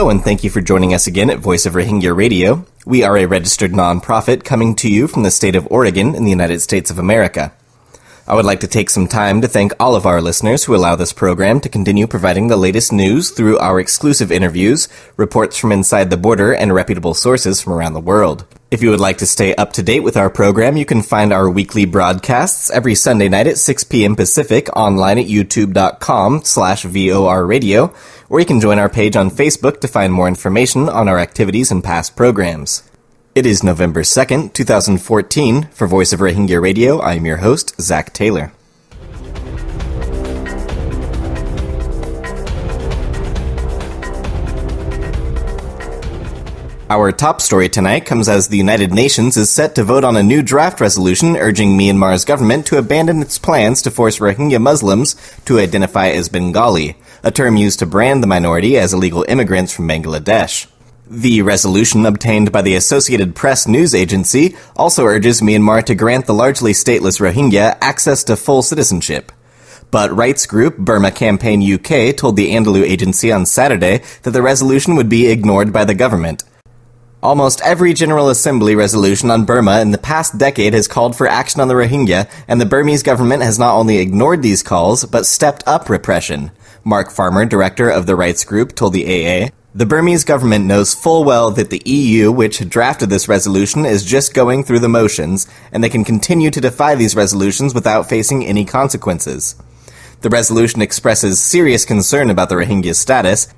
Hello, and thank you for joining us again at Voice of Rohingya Radio. We are a registered nonprofit coming to you from the state of Oregon in the United States of America. I would like to take some time to thank all of our listeners who allow this program to continue providing the latest news through our exclusive interviews, reports from inside the border, and reputable sources from around the world. If you would like to stay up to date with our program, you can find our weekly broadcasts every Sunday night at 6 p.m. Pacific online at youtube.com/VOR radio, or you can join our page on Facebook to find more information on our activities and past programs. It is November 2nd, 2014. For Voice of Rohingya Radio, I am your host, Zach Taylor. Our top story tonight comes as the United Nations is set to vote on a new draft resolution urging Myanmar's government to abandon its plans to force Rohingya Muslims to identify as Bengali, a term used to brand the minority as illegal immigrants from Bangladesh. The resolution obtained by the Associated Press news agency also urges Myanmar to grant the largely stateless Rohingya access to full citizenship. But rights group Burma Campaign UK told the Andalu agency on Saturday that the resolution would be ignored by the government. Almost every General Assembly resolution on Burma in the past decade has called for action on the Rohingya, and the Burmese government has not only ignored these calls, but stepped up repression. Mark Farmer, director of the rights group, told the AA, "The Burmese government knows full well that the EU, which drafted this resolution, is just going through the motions, and they can continue to defy these resolutions without facing any consequences." The resolution expresses serious concern about the Rohingya status.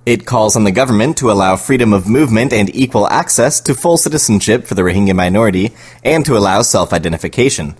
It calls on the government to allow freedom of movement and equal access to full citizenship for the Rohingya minority, and to allow self-identification.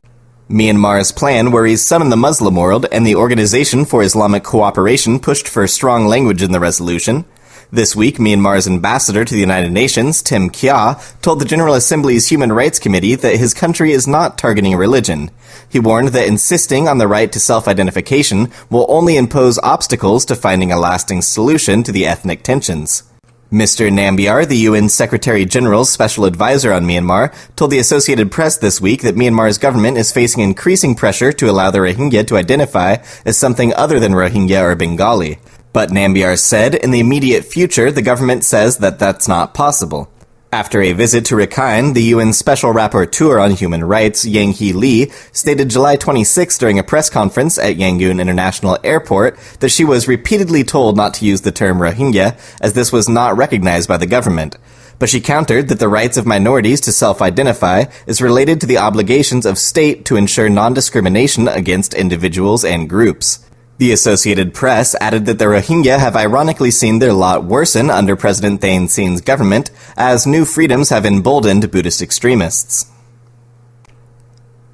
Myanmar's plan worries some in the Muslim world, and the Organization for Islamic Cooperation pushed for strong language in the resolution. This week, Myanmar's ambassador to the United Nations, Tim Kya, told the General Assembly's Human Rights Committee that his country is not targeting religion. He warned that insisting on the right to self-identification will only impose obstacles to finding a lasting solution to the ethnic tensions. Mr. Nambiar, the UN Secretary-General's special advisor on Myanmar, told the Associated Press this week that Myanmar's government is facing increasing pressure to allow the Rohingya to identify as something other than Rohingya or Bengali. But Nambiar said, in the immediate future, the government says that that's not possible. After a visit to Rakhine, the UN Special Rapporteur on Human Rights, Yang Hee Lee, stated July 26 during a press conference at Yangon International Airport that she was repeatedly told not to use the term Rohingya, as this was not recognized by the government. But she countered that the rights of minorities to self-identify is related to the obligations of state to ensure non-discrimination against individuals and groups. The Associated Press added that the Rohingya have ironically seen their lot worsen under President Thein Sein's government, as new freedoms have emboldened Buddhist extremists.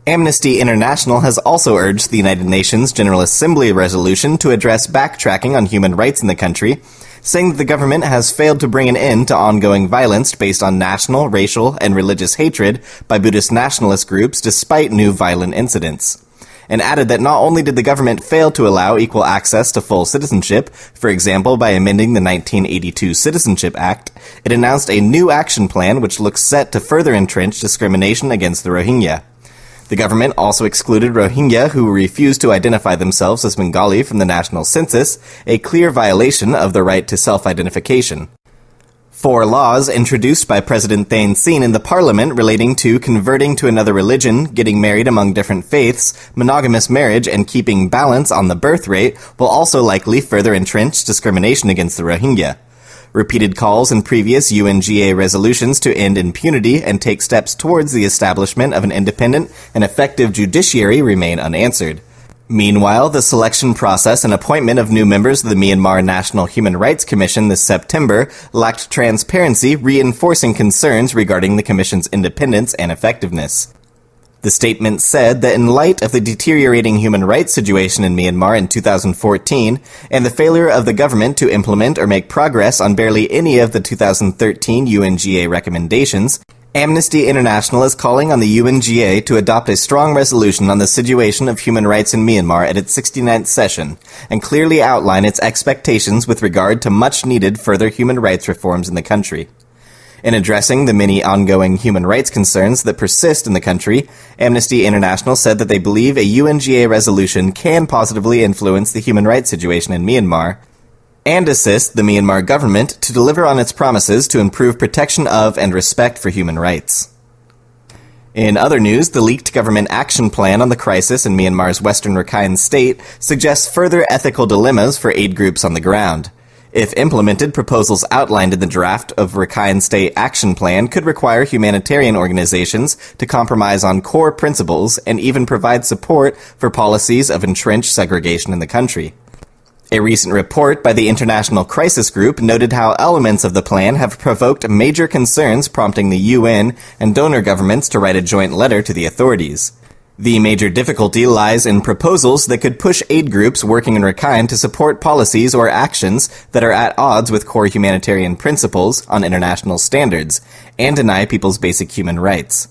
Amnesty International has also urged the United Nations General Assembly resolution to address backtracking on human rights in the country, saying that the government has failed to bring an end to ongoing violence based on national, racial, and religious hatred by Buddhist nationalist groups despite new violent incidents. And added that not only did the government fail to allow equal access to full citizenship, for example by amending the 1982 Citizenship Act, it announced a new action plan which looks set to further entrench discrimination against the Rohingya. The government also excluded Rohingya who refused to identify themselves as Bengali from the national census, a clear violation of the right to self-identification. 4 laws introduced by President Thein Sein in the parliament relating to converting to another religion, getting married among different faiths, monogamous marriage, and keeping balance on the birth rate will also likely further entrench discrimination against the Rohingya. Repeated calls in previous UNGA resolutions to end impunity and take steps towards the establishment of an independent and effective judiciary remain unanswered. Meanwhile, the selection process and appointment of new members of the Myanmar National Human Rights Commission this September lacked transparency, reinforcing concerns regarding the Commission's independence and effectiveness. The statement said that in light of the deteriorating human rights situation in Myanmar in 2014 and the failure of the government to implement or make progress on barely any of the 2013 UNGA recommendations, Amnesty International is calling on the UNGA to adopt a strong resolution on the situation of human rights in Myanmar at its 69th session, and clearly outline its expectations with regard to much-needed further human rights reforms in the country. In addressing the many ongoing human rights concerns that persist in the country, Amnesty International said that they believe a UNGA resolution can positively influence the human rights situation in Myanmar. and assist the Myanmar government to deliver on its promises to improve protection of and respect for human rights. In other news, the leaked government action plan on the crisis in Myanmar's western Rakhine state suggests further ethical dilemmas for aid groups on the ground. If implemented, proposals outlined in the draft of Rakhine State Action Plan could require humanitarian organizations to compromise on core principles and even provide support for policies of entrenched segregation in the country. A recent report by the International Crisis Group noted how elements of the plan have provoked major concerns, prompting the UN and donor governments to write a joint letter to the authorities. The major difficulty lies in proposals that could push aid groups working in Rakhine to support policies or actions that are at odds with core humanitarian principles on international standards and deny people's basic human rights.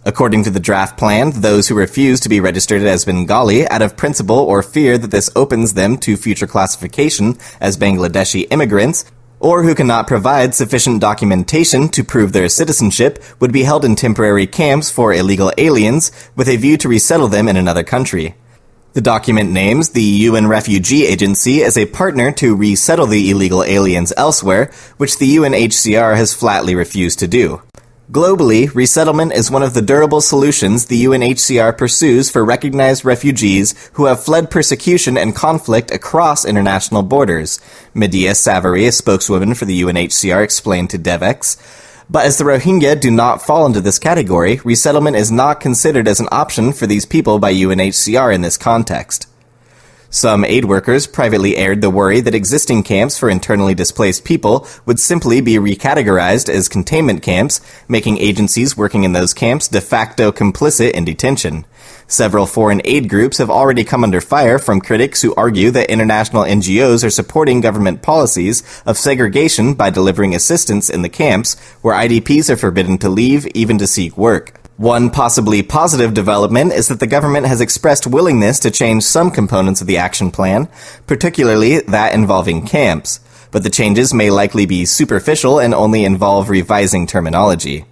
According to the draft plan, those who refuse to be registered as Bengali out of principle or fear that this opens them to future classification as Bangladeshi immigrants, or who cannot provide sufficient documentation to prove their citizenship, would be held in temporary camps for illegal aliens with a view to resettle them in another country. The document names the UN Refugee Agency as a partner to resettle the illegal aliens elsewhere, which the UNHCR has flatly refused to do. Globally, resettlement is one of the durable solutions the UNHCR pursues for recognized refugees who have fled persecution and conflict across international borders, Medea Savary, a spokeswoman for the UNHCR, explained to DevEx. But as the Rohingya do not fall into this category, resettlement is not considered as an option for these people by UNHCR in this context. Some aid workers privately aired the worry that existing camps for internally displaced people would simply be recategorized as containment camps, making agencies working in those camps de facto complicit in detention. Several foreign aid groups have already come under fire from critics who argue that international NGOs are supporting government policies of segregation by delivering assistance in the camps, where IDPs are forbidden to leave, even to seek work. One possibly positive development is that the government has expressed willingness to change some components of the action plan, particularly that involving camps, but the changes may likely be superficial and only involve revising terminology.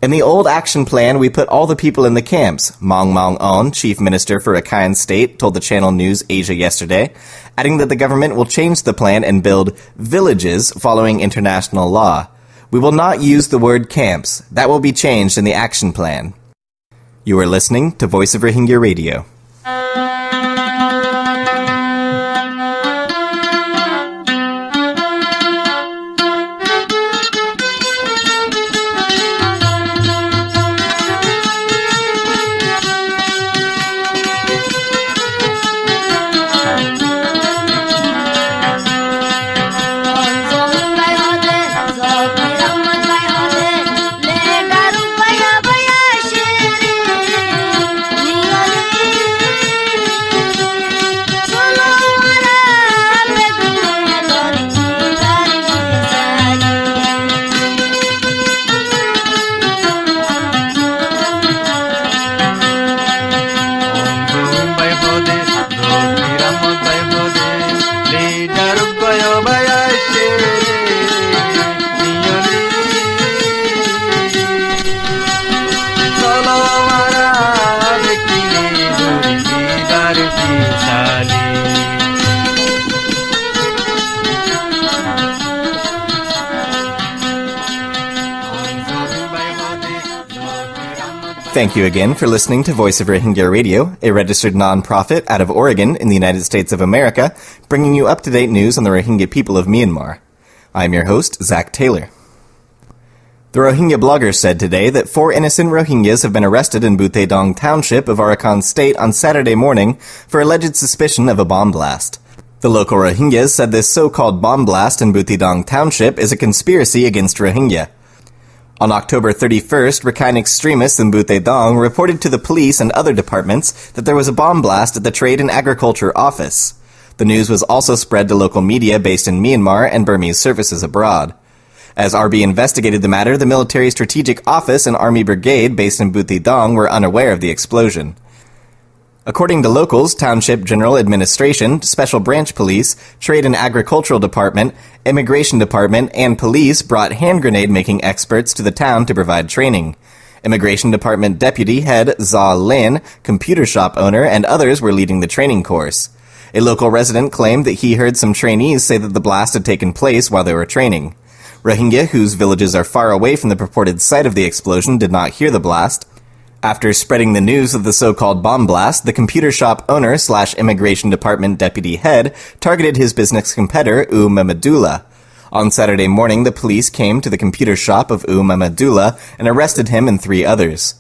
In the old action plan, we put all the people in the camps, Maung Maung On, chief minister for Rakhine State, told the Channel News Asia yesterday, adding that the government will change the plan and build villages following international law. We will not use the word camps. That will be changed in the action plan. You are listening to Voice of Rohingya Radio. Thank you again for listening to Voice of Rohingya Radio, a registered non-profit out of Oregon in the United States of America, bringing you up-to-date news on the Rohingya people of Myanmar. I'm your host, Zach Taylor. The Rohingya blogger said today that 4 innocent Rohingyas have been arrested in Butedong Township of Arakan State on Saturday morning for alleged suspicion of a bomb blast. The local Rohingyas said this so-called bomb blast in Butedong Township is a conspiracy against Rohingya. On October 31st, Rakhine extremists in Butedong reported to the police and other departments that there was a bomb blast at the Trade and Agriculture Office. The news was also spread to local media based in Myanmar and Burmese services abroad. As RB investigated the matter, the Military Strategic Office and Army Brigade based in Butedong were unaware of the explosion. According to locals, Township General Administration, Special Branch Police, Trade and Agricultural Department, Immigration Department, and police brought hand grenade making experts to the town to provide training. Immigration Department Deputy Head Za Lin, computer shop owner, and others were leading the training course. A local resident claimed that he heard some trainees say that the blast had taken place while they were training. Rohingya, whose villages are far away from the purported site of the explosion, did not hear the blast. After spreading the news of the so-called bomb blast, the computer shop owner/immigration department deputy head targeted his business competitor, Mamadullah. On Saturday morning, the police came to the computer shop of Mamadullah and arrested him and 3 others.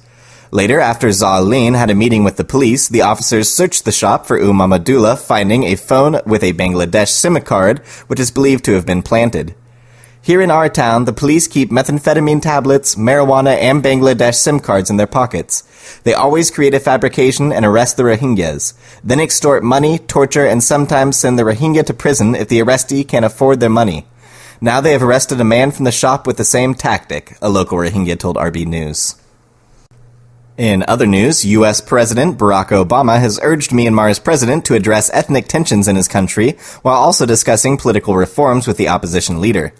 Later, after Zaalin had a meeting with the police, the officers searched the shop for Mamadullah, finding a phone with a Bangladesh SIM card, which is believed to have been planted. Here in our town, the police keep methamphetamine tablets, marijuana, and Bangladesh SIM cards in their pockets. They always create a fabrication and arrest the Rohingyas, then extort money, torture, and sometimes send the Rohingya to prison if the arrestee can't afford their money. Now they have arrested a man from the shop with the same tactic, a local Rohingya told RB News. In other news, U.S. President Barack Obama has urged Myanmar's president to address ethnic tensions in his country, while also discussing political reforms with the opposition leader.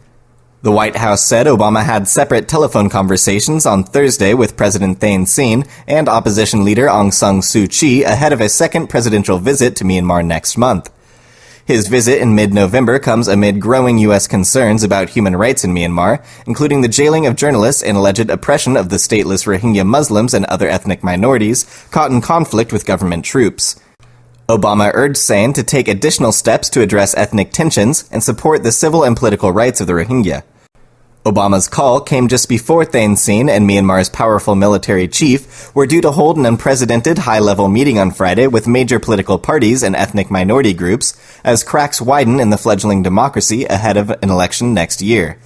The White House said Obama had separate telephone conversations on Thursday with President Thein Sein and opposition leader Aung San Suu Kyi ahead of a second presidential visit to Myanmar next month. His visit in mid-November comes amid growing U.S. concerns about human rights in Myanmar, including the jailing of journalists and alleged oppression of the stateless Rohingya Muslims and other ethnic minorities caught in conflict with government troops. Obama urged Sein to take additional steps to address ethnic tensions and support the civil and political rights of the Rohingya. Obama's call came just before Thein Sein and Myanmar's powerful military chief were due to hold an unprecedented high-level meeting on Friday with major political parties and ethnic minority groups as cracks widen in the fledgling democracy ahead of an election next year.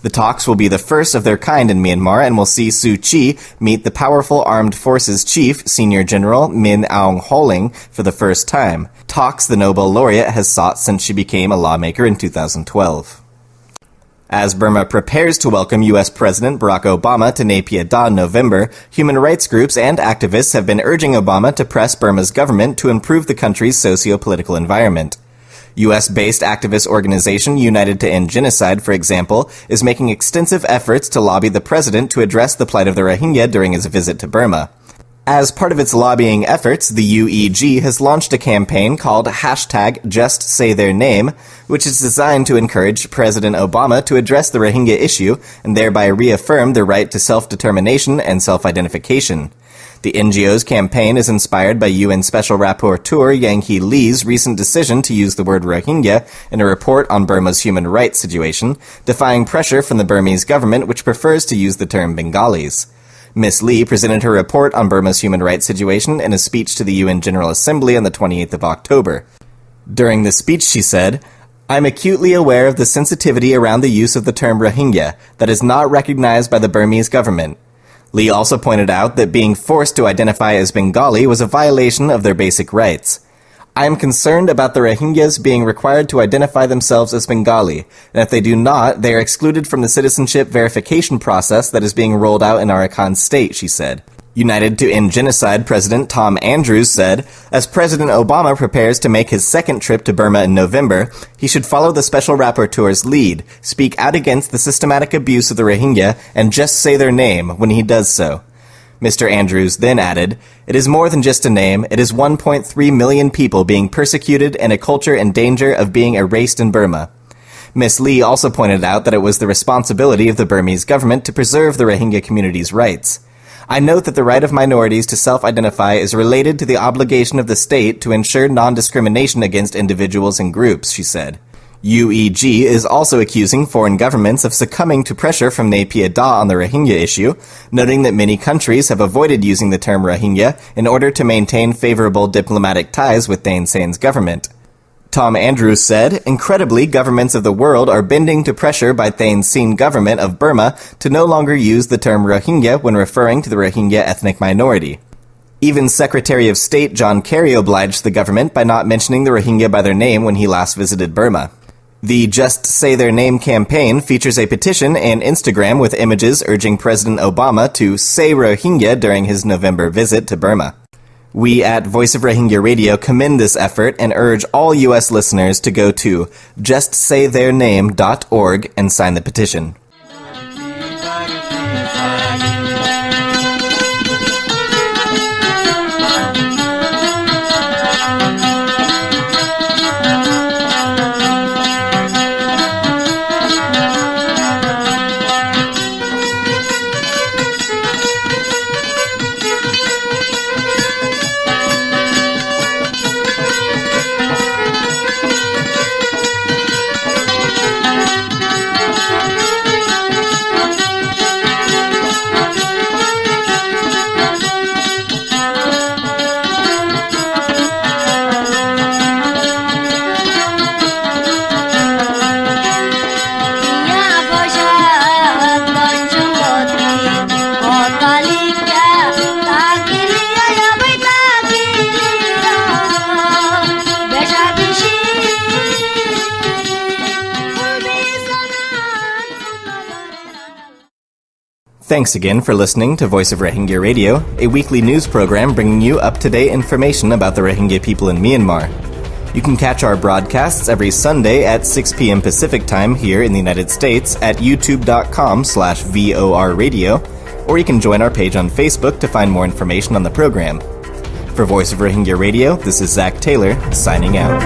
The talks will be the first of their kind in Myanmar and will see Suu Kyi meet the powerful armed forces chief, Senior General Min Aung Hlaing, for the first time, talks the Nobel laureate has sought since she became a lawmaker in 2012. As Burma prepares to welcome U.S. President Barack Obama to Naypyidaw Da in November, human rights groups and activists have been urging Obama to press Burma's government to improve the country's socio-political environment. U.S.-based activist organization United to End Genocide, for example, is making extensive efforts to lobby the president to address the plight of the Rohingya during his visit to Burma. As part of its lobbying efforts, the UEG has launched a campaign called #JustSayTheirName, which is designed to encourage President Obama to address the Rohingya issue and thereby reaffirm their right to self-determination and self-identification. The NGO's campaign is inspired by UN Special Rapporteur Yang Hee Lee's recent decision to use the word Rohingya in a report on Burma's human rights situation, defying pressure from the Burmese government, which prefers to use the term Bengalis. Ms. Lee presented her report on Burma's human rights situation in a speech to the UN General Assembly on the 28th of October. During the speech, she said, "I'm acutely aware of the sensitivity around the use of the term Rohingya that is not recognized by the Burmese government." Lee also pointed out that being forced to identify as Bengali was a violation of their basic rights. "I am concerned about the Rohingyas being required to identify themselves as Bengali, and if they do not, they are excluded from the citizenship verification process that is being rolled out in Arakan state," she said. United to End Genocide President Tom Andrews said, as President Obama prepares to make his second trip to Burma in November, he should follow the Special Rapporteur's lead, speak out against the systematic abuse of the Rohingya, and just say their name when he does so. Mr. Andrews then added, "It is more than just a name, it is 1.3 million people being persecuted and a culture in danger of being erased in Burma." Ms. Lee also pointed out that it was the responsibility of the Burmese government to preserve the Rohingya community's rights. "I note that the right of minorities to self-identify is related to the obligation of the state to ensure non-discrimination against individuals and groups," she said. UEG is also accusing foreign governments of succumbing to pressure from Naypyidaw Da on the Rohingya issue, noting that many countries have avoided using the term Rohingya in order to maintain favorable diplomatic ties with Thein Sein's government. Tom Andrews said, "Incredibly, governments of the world are bending to pressure by Thein Sein government of Burma to no longer use the term Rohingya when referring to the Rohingya ethnic minority." Even Secretary of State John Kerry obliged the government by not mentioning the Rohingya by their name when he last visited Burma. The Just Say Their Name campaign features a petition and Instagram with images urging President Obama to say Rohingya during his November visit to Burma. We at Voice of Rohingya Radio commend this effort and urge all U.S. listeners to go to justsaytheirname.org and sign the petition. Thanks again for listening to Voice of Rohingya Radio, a weekly news program bringing you up-to-date information about the Rohingya people in Myanmar. You can catch our broadcasts every Sunday at 6 p.m. Pacific Time here in the United States at youtube.com/VOR Radio, or you can join our page on Facebook to find more information on the program. For Voice of Rohingya Radio, this is Zach Taylor, signing out.